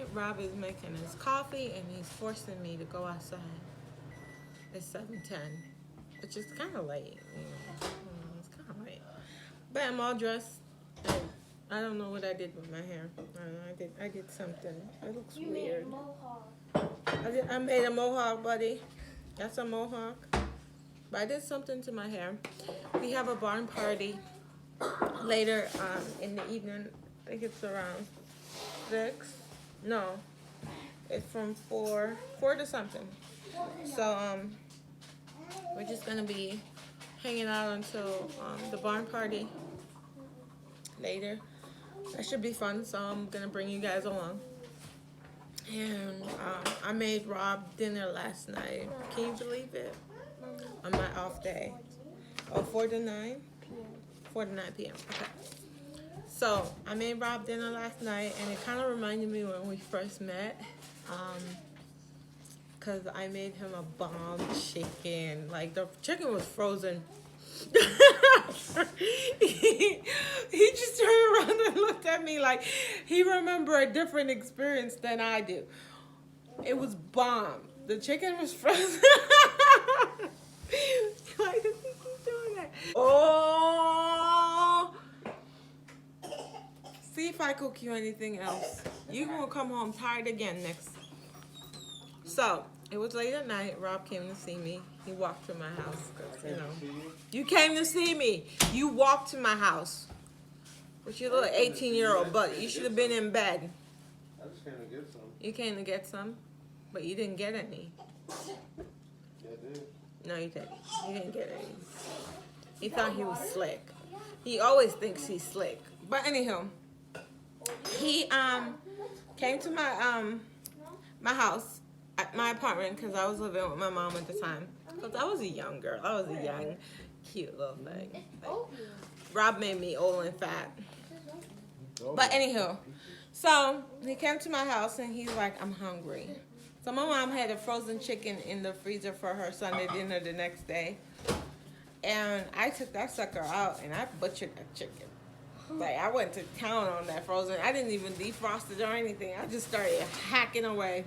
night, Rob is making his coffee and he's forcing me to go outside. It's 7:10, which is kind of late. It's kind of late. But I'm all dressed. And I don't know what I did with my hair. I don't know. I did something. It looks weird. Made a mohawk. I made a mohawk, buddy. That's a mohawk. But I did something to my hair. We have a barn party later in the evening. I think it's around 6. No, it's from 4 to something. So we're just gonna be hanging out until the barn party later. That should be fun. So I'm gonna bring you guys along. And I made Rob dinner last night. Can you believe it? On my off day. Oh, 4 to 9? 4 to 9 p.m. Okay. So I made Rob dinner last night, and it kind of reminded me when we first met. Because I made him a bomb chicken. Like, the chicken was frozen. he just turned around and looked at me like he remembered a different experience than I do. It was bomb. The chicken was frozen. Why does he keep doing that? Oh! See if I cook you anything else. You're gonna come home tired again next. So, it was late at night. Rob came to see me. He walked to my house. You know, you came to see me. You walked to my house. With your little 18-year-old butt. You should have been in bed. I just came to get some. You came to get some, but you didn't get any. Yeah, I did. No, you didn't. You didn't get any. He thought he was slick. He always thinks he's slick. But anywho, he came to my house, at my apartment, because I was living with my mom at the time. Because I was a young girl. I was a young, cute little thing. Like, Rob made me old and fat. But anywho, so he came to my house and he's like, I'm hungry. So my mom had a frozen chicken in the freezer for her Sunday dinner the next day. And I took that sucker out and I butchered that chicken. Like, I went to town on that frozen. I didn't even defrost it or anything. I just started hacking away.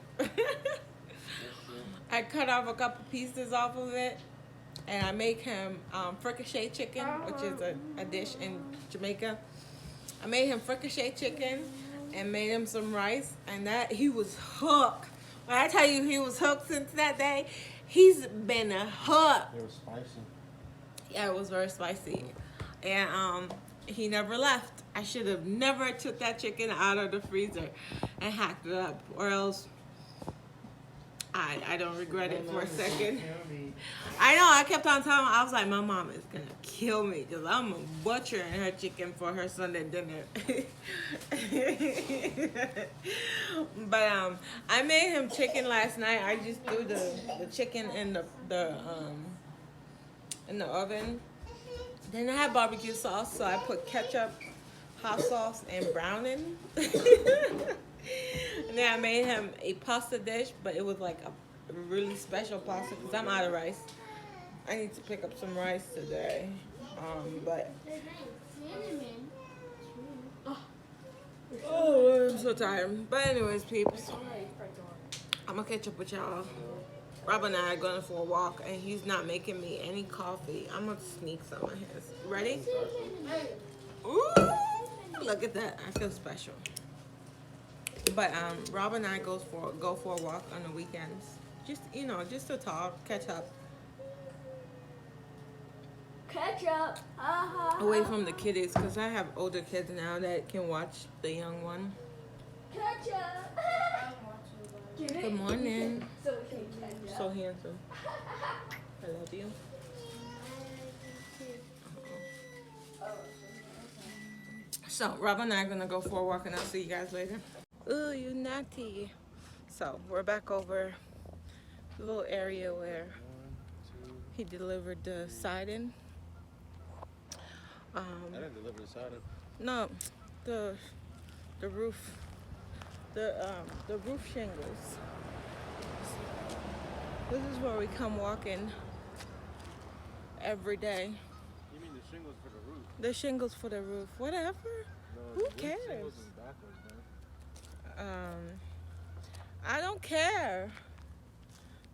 I cut off a couple pieces off of it. And I make him fricassee chicken, which is a dish in Jamaica. I made him fricassee chicken and made him some rice. And that, he was hooked. When I tell you he was hooked since that day, he's been hooked. It was spicy. Yeah, it was very spicy. And he never left. I should have never took that chicken out of the freezer and hacked it up. Or else I don't regret it for a second. I know, I kept on telling him, I was like, my mom is going to kill me because I'm butchering her chicken for her Sunday dinner. But I made him chicken last night. I just threw the chicken in the oven. Then I had barbecue sauce, so I put ketchup, hot sauce, and browning. And then I made him a pasta dish, but it was like a really special pasta because I'm out of rice. I need to pick up some rice today. But oh, I'm so tired. But anyways, peeps, I'm gonna catch up with y'all. Rob and I are going for a walk, and he's not making me any coffee. I'm gonna sneak some of his. Ready? Ooh, look at that. I feel special. But Rob and I go for a walk on the weekends. Just, you know, just to talk, catch up. Catch up. Away from the kiddies, because I have older kids now that can watch the young one. Catch up. Good morning. So we can catch up. So handsome. I love you. So Rob and I are gonna go for a walk, and I'll see you guys later. Ooh, you naughty. So we're back over the little area where he delivered the siding. I didn't deliver the siding. No, the roof, the roof shingles. This is where we come walking every day. You mean the shingles for the roof? The shingles for the roof, whatever. No, Who the cares? shingles is backwards, man. don't care.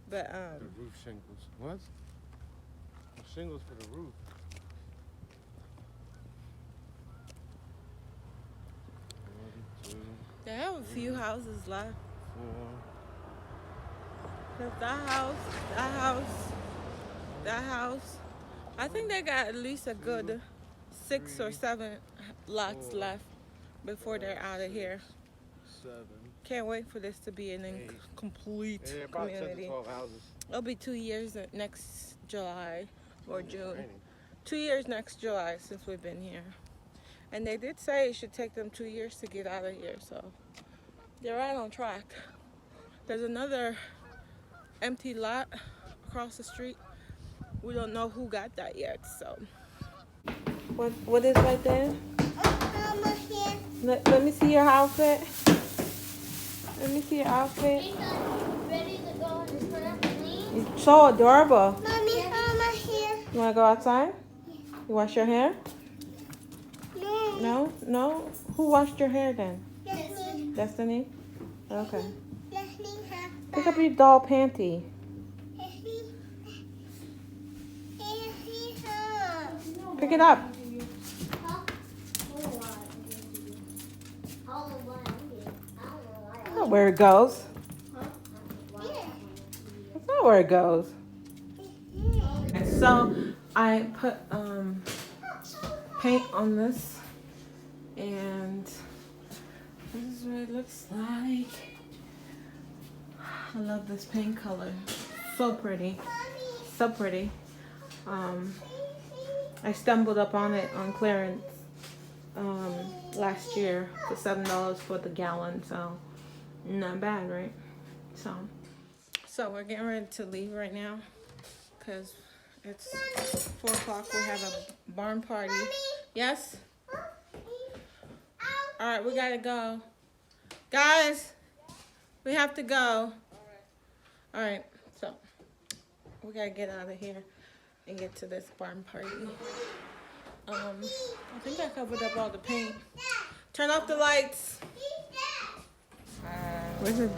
But The roof shingles. What? The shingles for the roof. One, two, they have a few houses left. 4. 'Cause that house. I think they got at least a good 6 or 7 lots left before they're out of here. 7. Can't wait for this to be an complete Yeah, about 10 to community. 12 houses. It'll be 2 years next July or June. Raining. 2 years next July since we've been here. And they did say it should take them 2 years to get out of here, so they're right on track. There's another empty lot across the street. We don't know who got that yet, so. What is right there? Let me see your outfit. Let me see your outfit. Ready to go on this trampoline? You're so adorable. Mommy, Mama here. You wanna go outside? You wash your hair? No. No? No? Who washed your hair then? Destiny. Destiny? Okay. Destiny has Pick up your doll panty. Pick it up. That's not where it goes. That's not where it goes. So I put paint on this, and this is what it looks like. I love this paint color. So pretty. So pretty. I stumbled up on it on clearance last year for $7 for the gallon, so not bad, right? So we're getting ready to leave right now because it's 4 o'clock. We have a barn party. Yes? All right, we gotta go. Guys, we have to go. All right, so we gotta get out of here and get to this barn party. I think I covered up all the paint. Turn off the lights. Where's it?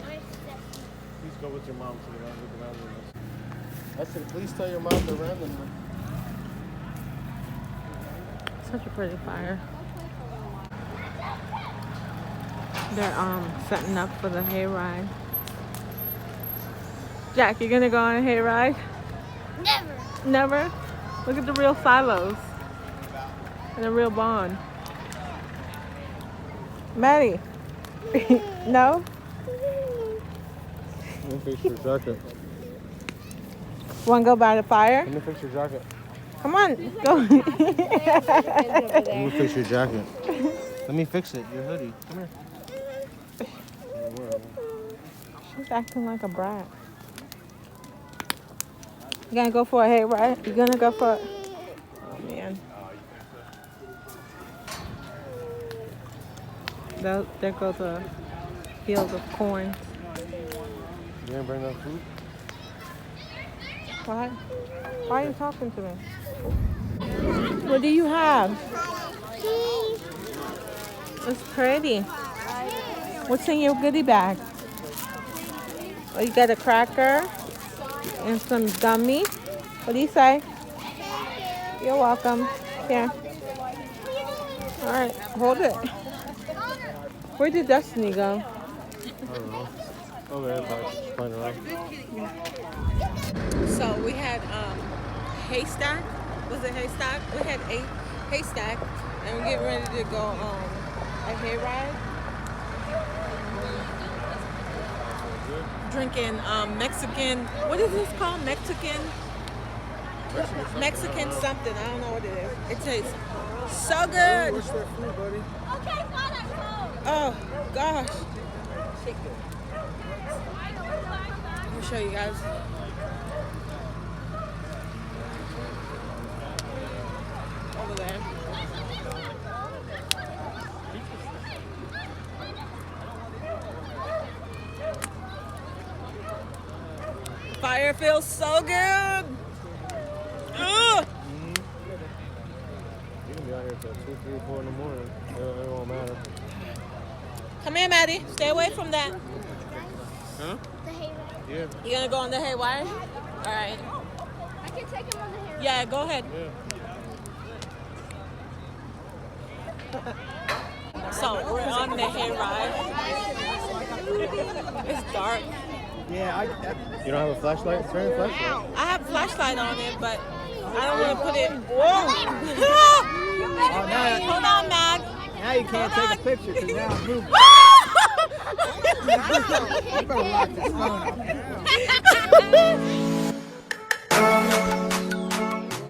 Please go with your mom to the randomness. I said, please tell your mom the randomness. Such a pretty fire. They're setting up for the hayride. Jack, you gonna go on a hayride? Never. Never? Look at the real silos and the real barn. Maddie, no? Let me fix your jacket. Want to go by the fire? Let me fix your jacket. Come on, go. Let me fix your jacket. Let me fix it. Your hoodie. Come here. She's acting like a brat. You gonna go for a hayride? You gonna go for it? Oh man. There goes a field of corn. You didn't bring no food? What? Why are you talking to me? What do you have? It's pretty. What's in your goodie bag? Oh, you got a cracker and some gummy. What do you say? You're welcome. Here. All right, hold it. Where did Destiny go? I don't know. Okay, bye. Playing around. So we had haystack. Was it haystack? We had a haystack, and we're getting ready to go a hayride. Drinking Mexican. What is this called? Mexican something. I don't know what it is. It tastes so good. What's that food, buddy? Okay, fine, I know. Oh gosh. I'll show you guys. Over there. Fire feels so good. Ugh. You can be out here till 2, 3, 4 in the morning. It won't matter. Come here, Maddie. Stay away from that. Huh? The hayride. Yeah. You gonna go on the haywire? All right. I can take him on the hayride. Yeah, go ahead. Yeah. So we're on the hayride. It's dark. Yeah, You don't have a flashlight? Turn your flashlight. I have a flashlight on it, but I don't want to put it. oh, Hold on, Mag. now you can't take a picture because now I'm moving. You better lock this phone up.